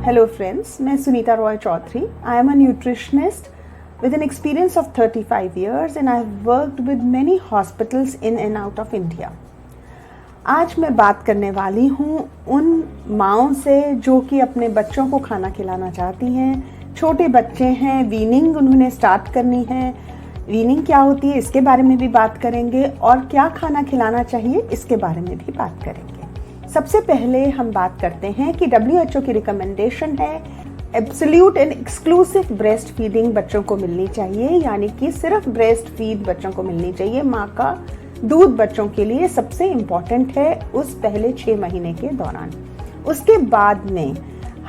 Hello friends, मैं Sunita Roy Chaudhary. I am a nutritionist with an experience of 35 years and I have worked with many hospitals in and out of India. आज मैं बात करने वाली हूँ उन माँओं से जो कि अपने बच्चों को खाना खिलाना चाहती हैं. छोटे बच्चे हैं, वीनिंग उन्होंने स्टार्ट करनी है. वीनिंग क्या होती है इसके बारे में भी बात करेंगे और क्या खाना खिलाना चाहिए इसके बारे में भी बात करेंगे. सबसे पहले हम बात करते हैं कि WHO की रिकमेंडेशन है absolute and exclusive breast feeding बच्चों को मिलनी चाहिए, यानी कि सिर्फ ब्रेस्ट फीड बच्चों को मिलनी चाहिए. माँ का दूध बच्चों के लिए सबसे इम्पॉर्टेंट है उस पहले 6 महीने के दौरान. उसके बाद में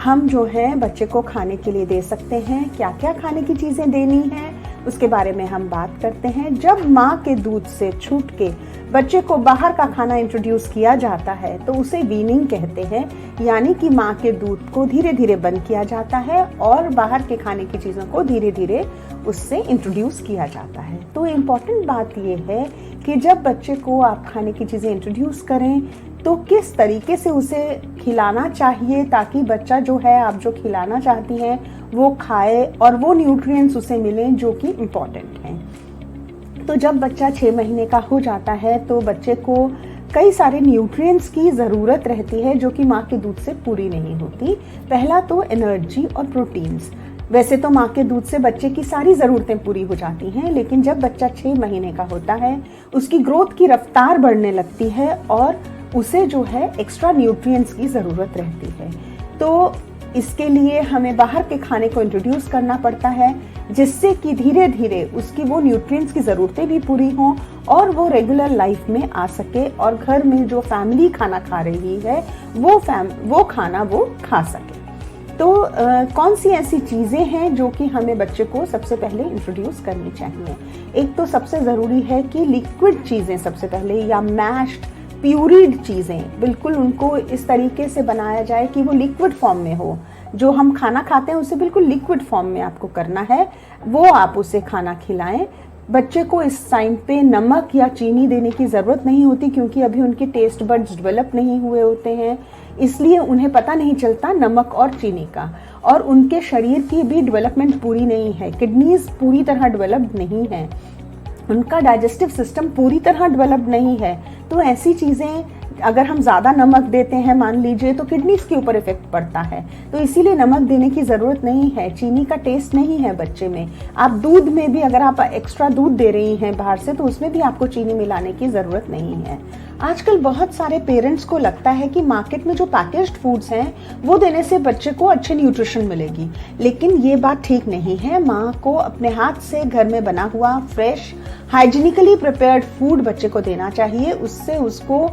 हम जो है बच्चे को खाने के लिए दे सकते हैं. क्या क्या खाने की चीज़ें देनी हैं उसके बारे में हम बात करते हैं. जब माँ के दूध से छूट के बच्चे को बाहर का खाना इंट्रोड्यूस किया जाता है तो उसे वीनिंग कहते हैं, यानी कि माँ के दूध को धीरे धीरे बंद किया जाता है और बाहर के खाने की चीज़ों को धीरे धीरे उससे इंट्रोड्यूस किया जाता है. तो इम्पॉर्टेंट बात यह है कि जब बच्चे को आप खाने की चीज़ें इंट्रोड्यूस करें तो किस तरीके से उसे खिलाना चाहिए ताकि बच्चा जो है आप जो खिलाना चाहती हैं वो खाए और वो न्यूट्रिएंट्स उसे मिलें जो कि इम्पॉर्टेंट हैं. तो जब बच्चा 6 महीने का हो जाता है तो बच्चे को कई सारे न्यूट्रिएंट्स की ज़रूरत रहती है जो कि माँ के दूध से पूरी नहीं होती. पहला तो एनर्जी और प्रोटीन्स. वैसे तो माँ के दूध से बच्चे की सारी ज़रूरतें पूरी हो जाती हैं, लेकिन जब बच्चा 6 महीने का होता है उसकी ग्रोथ की रफ्तार बढ़ने लगती है और उसे जो है एक्स्ट्रा न्यूट्रिएंट्स की ज़रूरत रहती है. तो इसके लिए हमें बाहर के खाने को इंट्रोड्यूस करना पड़ता है जिससे कि धीरे धीरे उसकी वो न्यूट्रिएंट्स की ज़रूरतें भी पूरी हों और वो रेगुलर लाइफ में आ सके और घर में जो फैमिली खाना खा रही है वो खाना वो खा सके. तो कौन सी ऐसी चीज़ें हैं जो कि हमें बच्चे को सबसे पहले इंट्रोड्यूस करनी चाहिए. एक तो सबसे ज़रूरी है कि लिक्विड चीज़ें सबसे पहले, या मैश्ड प्यूरीड चीज़ें, बिल्कुल उनको इस तरीके से बनाया जाए कि वो लिक्विड फॉर्म में हो. जो हम खाना खाते हैं उसे बिल्कुल लिक्विड फॉर्म में आपको करना है, वो आप उसे खाना खिलाएं. बच्चे को इस टाइम पे नमक या चीनी देने की ज़रूरत नहीं होती क्योंकि अभी उनके टेस्ट बड्स डेवलप नहीं हुए होते हैं, इसलिए उन्हें पता नहीं चलता नमक और चीनी का. और उनके शरीर की भी डेवलपमेंट पूरी नहीं है, किडनीज पूरी तरह डेवलप्ड नहीं है, उनका डाइजेस्टिव सिस्टम पूरी तरह डेवलप नहीं है. तो ऐसी चीज़ें अगर हम ज़्यादा नमक देते हैं मान लीजिए तो किडनीज के ऊपर इफेक्ट पड़ता है. तो इसीलिए नमक देने की ज़रूरत नहीं है. चीनी का टेस्ट नहीं है बच्चे में. आप दूध में भी अगर आप एक्स्ट्रा दूध दे रही हैं बाहर से तो उसमें भी आपको चीनी मिलाने की ज़रूरत नहीं है. आजकल बहुत सारे पेरेंट्स को लगता है कि मार्केट में जो पैकेज्ड फूड्स हैं वो देने से बच्चे को अच्छी न्यूट्रिशन मिलेगी, लेकिन ये बात ठीक नहीं है. माँ को अपने हाथ से घर में बना हुआ फ्रेश हाइजीनिकली प्रिपेयर्ड फूड बच्चे को देना चाहिए. उससे उसको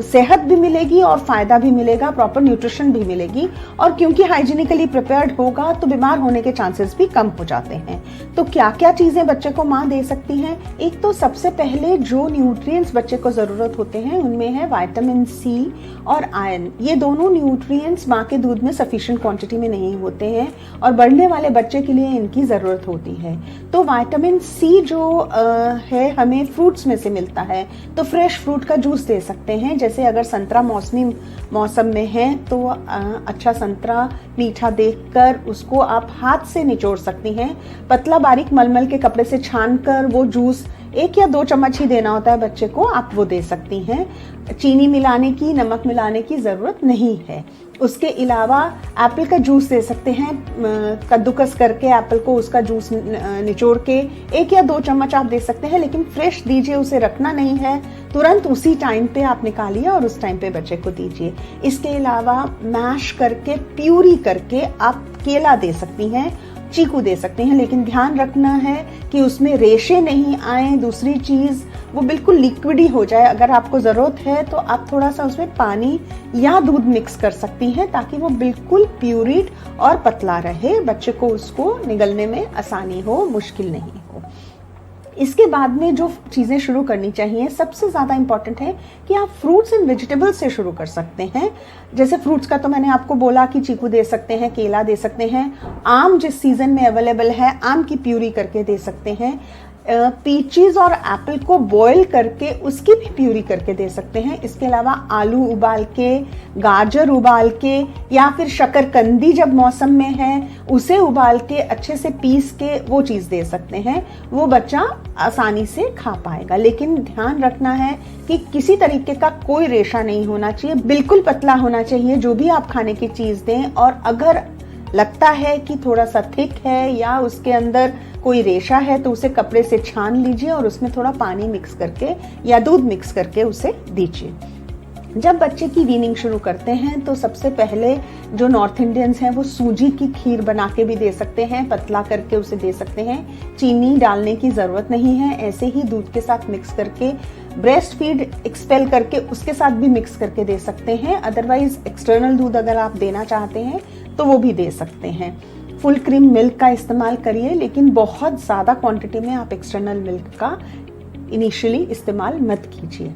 सेहत भी मिलेगी और फ़ायदा भी मिलेगा, प्रॉपर न्यूट्रिशन भी मिलेगी. और क्योंकि हाइजीनिकली प्रिपेयर्ड होगा तो बीमार होने के चांसेस भी कम हो जाते हैं. तो क्या क्या चीज़ें बच्चे को माँ दे सकती हैं. एक तो सबसे पहले जो न्यूट्रिएंट्स बच्चे को ज़रूरत होते हैं उनमें है विटामिन सी और आयरन. ये दोनों न्यूट्रिएंट्स माँ के दूध में सफिशिएंट क्वांटिटी में नहीं होते हैं और बढ़ने वाले बच्चे के लिए इनकी ज़रूरत होती है. तो विटामिन सी जो है हमें फ्रूट्स में से मिलता है. तो फ्रेश फ्रूट का जूस दे सकते हैं. जैसे अगर संतरा मौसम में है तो अच्छा संतरा मीठा देखकर उसको आप हाथ से निचोड़ सकती हैं. पतला बारीक मलमल के कपड़े से छानकर वो जूस 1 या 2 चम्मच ही देना होता है बच्चे को, आप वो दे सकती हैं. चीनी मिलाने की, नमक मिलाने की ज़रूरत नहीं है. उसके अलावा एप्पल का जूस दे सकते हैं. कद्दूकस करके एप्पल को उसका जूस निचोड़ के 1 या 2 चम्मच आप दे सकते हैं, लेकिन फ्रेश दीजिए, उसे रखना नहीं है. तुरंत उसी टाइम पे आप निकालिए और उस टाइम पे बच्चे को दीजिए. इसके अलावा मैश करके, प्यूरी करके आप केला दे सकती हैं, चीकू दे सकते हैं, लेकिन ध्यान रखना है कि उसमें रेशे नहीं आए. दूसरी चीज़ वो बिल्कुल लिक्विड ही हो जाए. अगर आपको ज़रूरत है तो आप थोड़ा सा उसमें पानी या दूध मिक्स कर सकती हैं ताकि वो बिल्कुल प्यूरिड और पतला रहे, बच्चे को उसको निगलने में आसानी हो, मुश्किल नहीं हो. इसके बाद में जो चीज़ें शुरू करनी चाहिए, सबसे ज़्यादा इम्पॉर्टेंट है कि आप फ्रूट्स एंड वेजिटेबल्स से शुरू कर सकते हैं. जैसे फ्रूट्स का तो मैंने आपको बोला कि चीकू दे सकते हैं, केला दे सकते हैं. आम जिस सीज़न में अवेलेबल है आम की प्यूरी करके दे सकते हैं. पीचीज और एप्पल को बॉईल करके उसकी भी प्यूरी करके दे सकते हैं. इसके अलावा आलू उबाल के गाजर उबाल के या फिर शकरकंदी जब मौसम में है उसे उबाल के अच्छे से पीस के वो चीज़ दे सकते हैं, वो बच्चा आसानी से खा पाएगा। लेकिन ध्यान रखना है कि किसी तरीके का कोई रेशा नहीं होना चाहिए, बिल्कुल पतला होना चाहिए जो भी आप खाने की चीज़ दें। और अगर लगता है कि थोड़ा सा थिक है या उसके अंदर कोई रेशा है तो उसे कपड़े से छान लीजिए और उसमें थोड़ा पानी मिक्स करके या दूध मिक्स करके उसे दीजिए। जब बच्चे की वीनिंग शुरू करते हैं तो सबसे पहले जो नॉर्थ इंडियंस हैं वो सूजी की खीर बना के भी दे सकते हैं, पतला करके उसे दे सकते हैं। चीनी डालने की ज़रूरत नहीं है, ऐसे ही दूध के साथ मिक्स करके ब्रेस्ट फीड एक्सपेल करके उसके साथ भी मिक्स करके दे सकते हैं। अदरवाइज एक्सटर्नल दूध अगर आप देना चाहते हैं तो वो भी दे सकते हैं। फुल क्रीम मिल्क का इस्तेमाल करिए, लेकिन बहुत ज़्यादा क्वांटिटी में आप एक्सटर्नल मिल्क का इनिशियली इस्तेमाल मत कीजिए।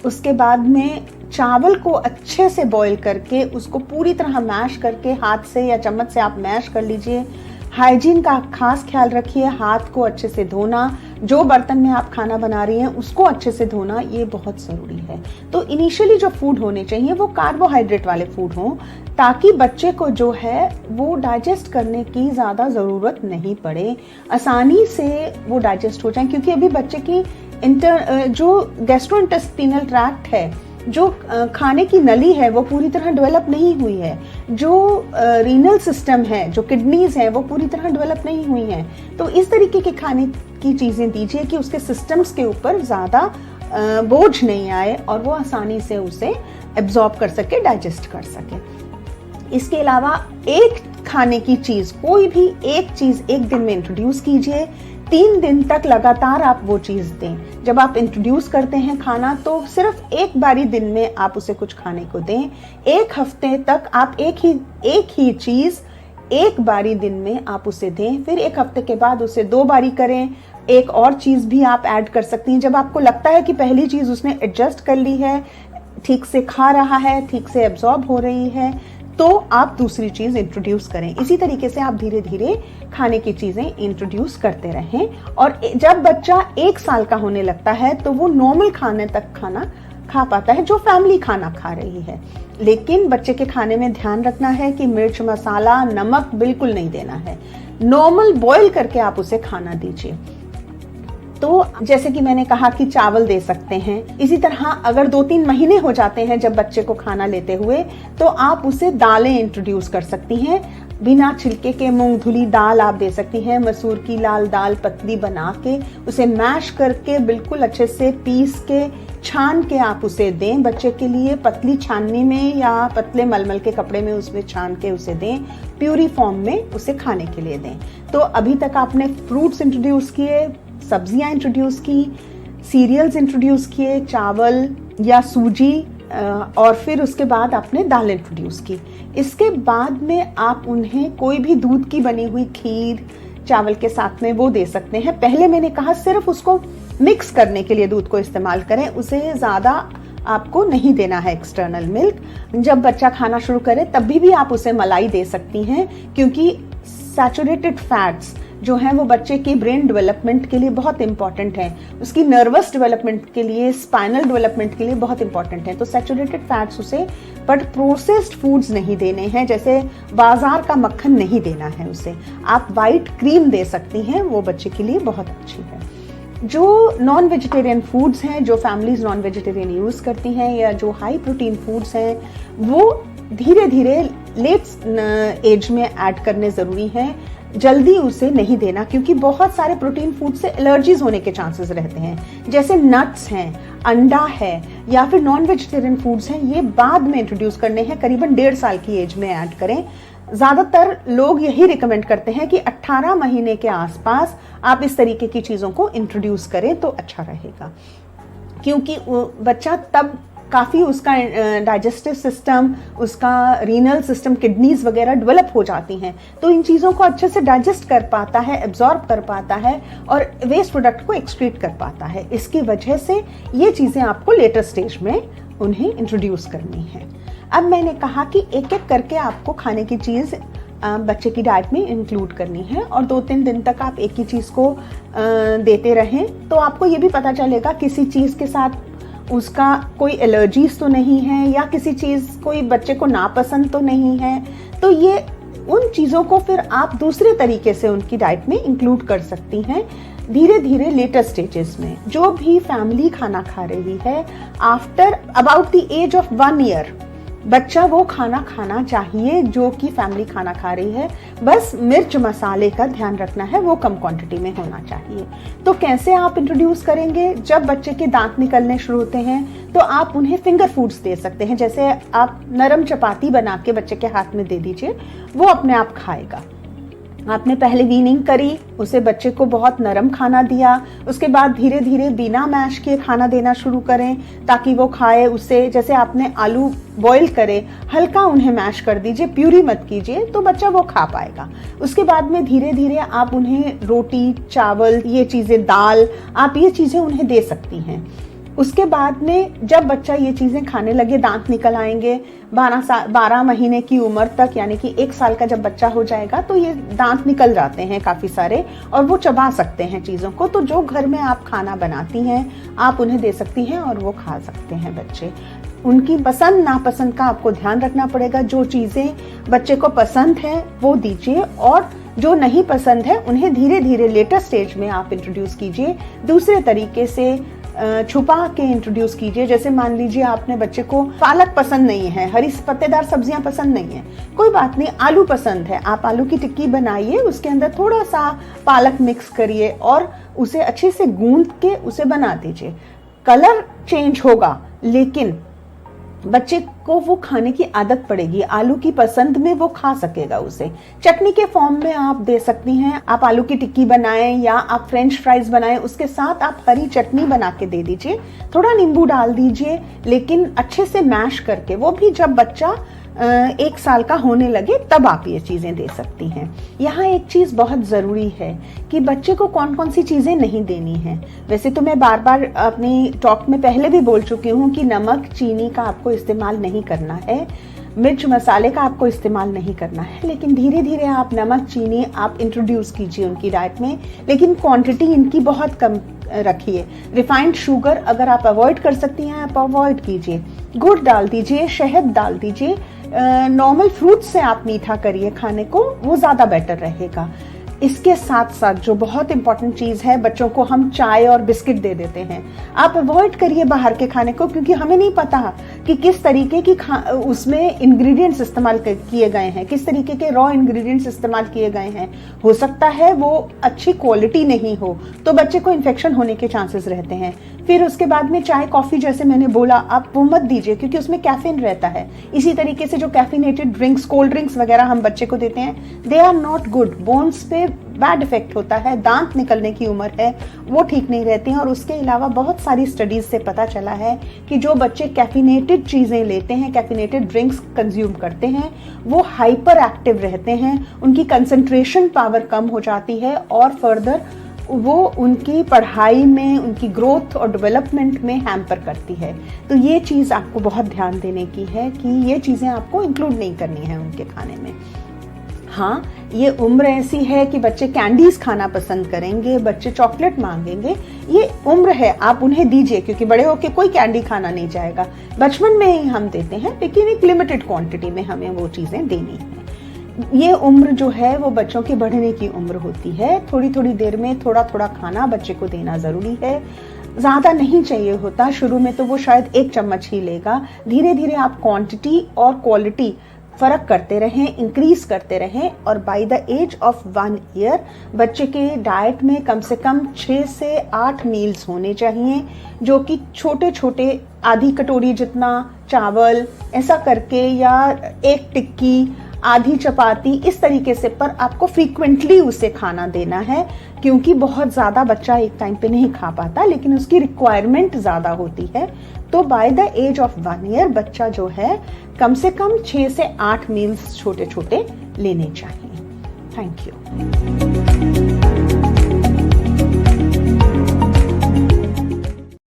उसके बाद में चावल को अच्छे से बॉईल करके उसको पूरी तरह मैश करके हाथ से या चम्मच से आप मैश कर लीजिए। हाइजीन का खास ख्याल रखिए, हाथ को अच्छे से धोना, जो बर्तन में आप खाना बना रही हैं उसको अच्छे से धोना, ये बहुत ज़रूरी है। तो इनिशियली जो फूड होने चाहिए वो कार्बोहाइड्रेट वाले फूड हों, ताकि बच्चे को जो है वो डाइजेस्ट करने की ज़्यादा ज़रूरत नहीं पड़े, आसानी से वो डाइजेस्ट हो जाए। क्योंकि अभी बच्चे की जो गैस्ट्रोइंटेस्टिनल ट्रैक्ट है, जो खाने की नली है वो पूरी तरह डेवलप नहीं हुई है, जो रीनल सिस्टम है, जो किडनीज हैं वो पूरी तरह डेवलप नहीं हुई हैं। तो इस तरीके के खाने की चीज़ें दीजिए कि उसके सिस्टम्स के ऊपर ज़्यादा बोझ नहीं आए और वो आसानी से उसे एब्जॉर्ब कर सके, डाइजेस्ट कर सके। इसके अलावा एक खाने की चीज़, कोई भी एक चीज़ एक दिन में इंट्रोड्यूस कीजिए, 3 दिन तक लगातार आप वो चीज़ दें। जब आप इंट्रोड्यूस करते हैं खाना तो सिर्फ एक बारी दिन में आप उसे कुछ खाने को दें। 1 हफ्ते तक आप एक ही चीज़ एक बारी दिन में आप उसे दें, फिर 1 हफ्ते के बाद उसे 2 बारी करें। एक और चीज़ भी आप ऐड कर सकती हैं। जब आपको लगता है कि पहली चीज़ उसने एडजस्ट कर ली है, ठीक से खा रहा है, ठीक से एब्जॉर्ब हो रही है, तो आप दूसरी चीज़ इंट्रोड्यूस करें। इसी तरीके से आप धीरे धीरे खाने की चीज़ें इंट्रोड्यूस करते रहें। और जब बच्चा 1 साल का होने लगता है तो वो नॉर्मल खाने तक खाना खा पाता है, जो फैमिली खाना खा रही है। लेकिन बच्चे के खाने में ध्यान रखना है कि मिर्च, मसाला, नमक बिल्कुल नहीं देना है। नॉर्मल बॉईल करके आप उसे खाना दीजिए। तो जैसे कि मैंने कहा कि चावल दे सकते हैं, इसी तरह अगर 2-3 महीने हो जाते हैं जब बच्चे को खाना लेते हुए, तो आप उसे दालें इंट्रोड्यूस कर सकती हैं। बिना छिलके के मूंग धुली दाल आप दे सकती हैं। मसूर की लाल दाल पतली बना के उसे मैश करके बिल्कुल अच्छे से पीस के छान के आप उसे दें बच्चे के लिए। पतली छाननी में या पतले मलमल के कपड़े में उसमें छान के उसे दें, प्यूरी फॉर्म में उसे खाने के लिए दें। तो अभी तक आपने फ्रूट्स इंट्रोड्यूस किए, सब्जियां इंट्रोड्यूस की, सीरियल्स इंट्रोड्यूस किए, चावल या सूजी, और फिर उसके बाद आपने दाल इंट्रोड्यूस की। इसके बाद में आप उन्हें कोई भी दूध की बनी हुई खीर चावल के साथ में वो दे सकते हैं। पहले मैंने कहा सिर्फ उसको मिक्स करने के लिए दूध को इस्तेमाल करें, उसे ज़्यादा आपको नहीं देना है एक्सटर्नल मिल्क। जब बच्चा खाना शुरू करे तब भी आप उसे मलाई दे सकती हैं, क्योंकि सैचुरेटेड फैट्स जो हैं वो बच्चे के ब्रेन डेवलपमेंट के लिए बहुत इंपॉर्टेंट हैं, उसकी नर्वस डेवलपमेंट के लिए, स्पाइनल डेवलपमेंट के लिए बहुत इंपॉर्टेंट है। तो सैचुरेटेड फैट्स उसे, बट प्रोसेस्ड फूड्स नहीं देने हैं, जैसे बाजार का मक्खन नहीं देना है उसे। आप वाइट क्रीम दे सकती हैं, वो बच्चे के लिए बहुत अच्छी है। जो नॉन वेजिटेरियन फूड्स हैं, जो फैमिलीज नॉन वेजिटेरियन यूज़ करती हैं, या जो हाई प्रोटीन फूड्स हैं, वो धीरे धीरे लेट एज में ऐड करने ज़रूरी हैं। जल्दी उसे नहीं देना, क्योंकि बहुत सारे प्रोटीन फूड से एलर्जीज होने के चांसेस रहते हैं। जैसे नट्स हैं, अंडा है, या फिर नॉन वेजिटेरियन फूड्स हैं, ये बाद में इंट्रोड्यूस करने हैं, करीबन 1.5 साल की एज में ऐड करें। ज़्यादातर लोग यही रिकमेंड करते हैं कि 18 महीने के आसपास आप इस तरीके की चीज़ों को इंट्रोड्यूस करें तो अच्छा रहेगा, क्योंकि बच्चा तब काफ़ी उसका डाइजेस्टिव सिस्टम, उसका रीनल सिस्टम, किडनीज वगैरह डेवलप हो जाती हैं, तो इन चीज़ों को अच्छे से डाइजेस्ट कर पाता है, एब्जॉर्ब कर पाता है और वेस्ट प्रोडक्ट को एक्सक्रीट कर पाता है। इसकी वजह से ये चीज़ें आपको लेटर स्टेज में उन्हें इंट्रोड्यूस करनी है। अब मैंने कहा कि एक एक करके आपको खाने की चीज़ बच्चे की डाइट में इंक्लूड करनी है, और 2-3 दिन तक आप एक ही चीज़ को देते रहें, तो आपको ये भी पता चलेगा किसी चीज़ के साथ उसका कोई एलर्जीज तो नहीं है या किसी चीज़ कोई बच्चे को नापसंद तो नहीं है, तो ये उन चीज़ों को फिर आप दूसरे तरीके से उनकी डाइट में इंक्लूड कर सकती हैं धीरे धीरे लेटर स्टेजेस में। जो भी फैमिली खाना खा रही है after about the age of 1 year बच्चा वो खाना खाना चाहिए जो कि फैमिली खाना खा रही है। बस मिर्च मसाले का ध्यान रखना है, वो कम क्वांटिटी में होना चाहिए। तो कैसे आप इंट्रोड्यूस करेंगे? जब बच्चे के दांत निकलने शुरू होते हैं तो आप उन्हें फिंगर फूड्स दे सकते हैं। जैसे आप नरम चपाती बना के बच्चे के हाथ में दे दीजिए, वो अपने आप खाएगा। आपने पहले वीनिंग करी, उसे बच्चे को बहुत नरम खाना दिया, उसके बाद धीरे धीरे बिना मैश किए खाना देना शुरू करें ताकि वो खाए उसे। जैसे आपने आलू बॉईल करे, हल्का उन्हें मैश कर दीजिए, प्यूरी मत कीजिए, तो बच्चा वो खा पाएगा। उसके बाद में धीरे धीरे आप उन्हें रोटी, चावल, ये चीज़ें, दाल, आप ये चीज़ें उन्हें दे सकती हैं। उसके बाद में जब बच्चा ये चीज़ें खाने लगे, दांत निकल आएंगे 12 महीने की उम्र तक, यानी कि 1 साल का जब बच्चा हो जाएगा तो ये दांत निकल जाते हैं काफ़ी सारे और वो चबा सकते हैं चीज़ों को। तो जो घर में आप खाना बनाती हैं आप उन्हें दे सकती हैं और वो खा सकते हैं बच्चे। उनकी पसंद नापसंद का आपको ध्यान रखना पड़ेगा। जो चीज़ें बच्चे को पसंद है वो दीजिए और जो नहीं पसंद है उन्हें धीरे धीरे लेटर स्टेज में आप इंट्रोड्यूस कीजिए। दूसरे तरीके से छुपा के इंट्रोड्यूस कीजिए। जैसे मान लीजिए आपने बच्चे को पालक पसंद नहीं है, हरी पत्तेदार सब्जियां पसंद नहीं है, कोई बात नहीं, आलू पसंद है, आप आलू की टिक्की बनाइए, उसके अंदर थोड़ा सा पालक मिक्स करिए और उसे अच्छे से गूंद के उसे बना दीजिए। कलर चेंज होगा लेकिन बच्चे को वो खाने की आदत पड़ेगी, आलू की पसंद में वो खा सकेगा उसे। चटनी के फॉर्म में आप दे सकती हैं। आप आलू की टिक्की बनाएं या आप फ्रेंच फ्राइज बनाएं, उसके साथ आप हरी चटनी बना के दे दीजिए, थोड़ा नींबू डाल दीजिए, लेकिन अच्छे से मैश करके। वो भी जब बच्चा 1 साल का होने लगे तब आप ये चीज़ें दे सकती हैं। यहाँ एक चीज़ बहुत ज़रूरी है कि बच्चे को कौन कौन सी चीज़ें नहीं देनी है। वैसे तो मैं बार बार अपनी टॉक में पहले भी बोल चुकी हूँ कि नमक, चीनी का आपको इस्तेमाल नहीं करना है, मिर्च मसाले का आपको इस्तेमाल नहीं करना है, लेकिन धीरे धीरे आप नमक, चीनी आप इंट्रोड्यूस कीजिए उनकी डाइट में, लेकिन क्वांटिटी इनकी बहुत कम रखिए। रिफाइंड शुगर अगर आप अवॉइड कर सकती हैं आप अवॉइड कीजिए। गुड़ डाल दीजिए, शहद डाल दीजिए, नॉर्मल फ्रूट से आप मीठा करिए खाने को, वो ज़्यादा बेटर रहेगा। इसके साथ साथ जो बहुत इंपॉर्टेंट चीज़ है, बच्चों को हम चाय और बिस्किट दे देते हैं। आप अवॉइड करिए बाहर के खाने को, क्योंकि हमें नहीं पता कि किस तरीके की उसमें इंग्रेडिएंट्स इस्तेमाल किए गए हैं, किस तरीके के रॉ इंग्रेडिएंट्स इस्तेमाल किए गए हैं। हो सकता है वो अच्छी क्वालिटी नहीं हो तो बच्चे को इन्फेक्शन होने के चांसेस रहते हैं। फिर उसके बाद में चाय, कॉफ़ी, जैसे मैंने बोला, आप वो मत दीजिए क्योंकि उसमें कैफीन रहता है। इसी तरीके से जो कैफिनेटेड ड्रिंक्स, कोल्ड ड्रिंक्स वगैरह हम बच्चे को देते हैं, they are not good. Bones पे बैड इफेक्ट होता है, दांत निकलने की उम्र है, वो ठीक नहीं रहती हैं। और उसके अलावा बहुत सारी स्टडीज से पता चला है कि जो बच्चे कैफिनेटेड चीज़ें लेते हैं, कैफिनेटेड ड्रिंक्स कंज्यूम करते हैं, वो हाइपर एक्टिव रहते हैं, उनकी कंसंट्रेशन पावर कम हो जाती है और फर्दर वो उनकी पढ़ाई में, उनकी ग्रोथ और डेवलपमेंट में हैम्पर करती है। तो ये चीज़ आपको बहुत ध्यान देने की है कि ये चीज़ें आपको इंक्लूड नहीं करनी है उनके खाने में। हाँ, ये उम्र ऐसी है कि बच्चे कैंडीज खाना पसंद करेंगे, बच्चे चॉकलेट मांगेंगे, ये उम्र है, आप उन्हें दीजिए, क्योंकि बड़े होके कोई कैंडी खाना नहीं चाहेगा। बचपन में ही हम देते हैं, लेकिन एक लिमिटेड क्वांटिटी में हमें वो चीज़ें देनी है। ये उम्र जो है वो बच्चों के बढ़ने की उम्र होती है। थोड़ी थोड़ी देर में थोड़ा थोड़ा खाना बच्चे को देना ज़रूरी है, ज़्यादा नहीं चाहिए होता। शुरू में तो वो शायद 1 चम्मच ही लेगा, धीरे धीरे आप क्वांटिटी और क्वालिटी फ़र्क करते रहें, इंक्रीज करते रहें, और by the age of 1 year बच्चे के डाइट में कम से कम 6 से 8 मील्स होने चाहिए, जो कि छोटे छोटे, आधी कटोरी जितना चावल ऐसा करके, या 1 टिक्की, आधी चपाती, इस तरीके से। पर आपको फ्रीक्वेंटली उसे खाना देना है, क्योंकि बहुत ज़्यादा बच्चा एक टाइम पे नहीं खा पाता, लेकिन उसकी रिक्वायरमेंट ज़्यादा होती है। तो by the age of 1 year बच्चा जो है कम से कम 6 से 8 मील्स छोटे छोटे लेने चाहिए। Thank you.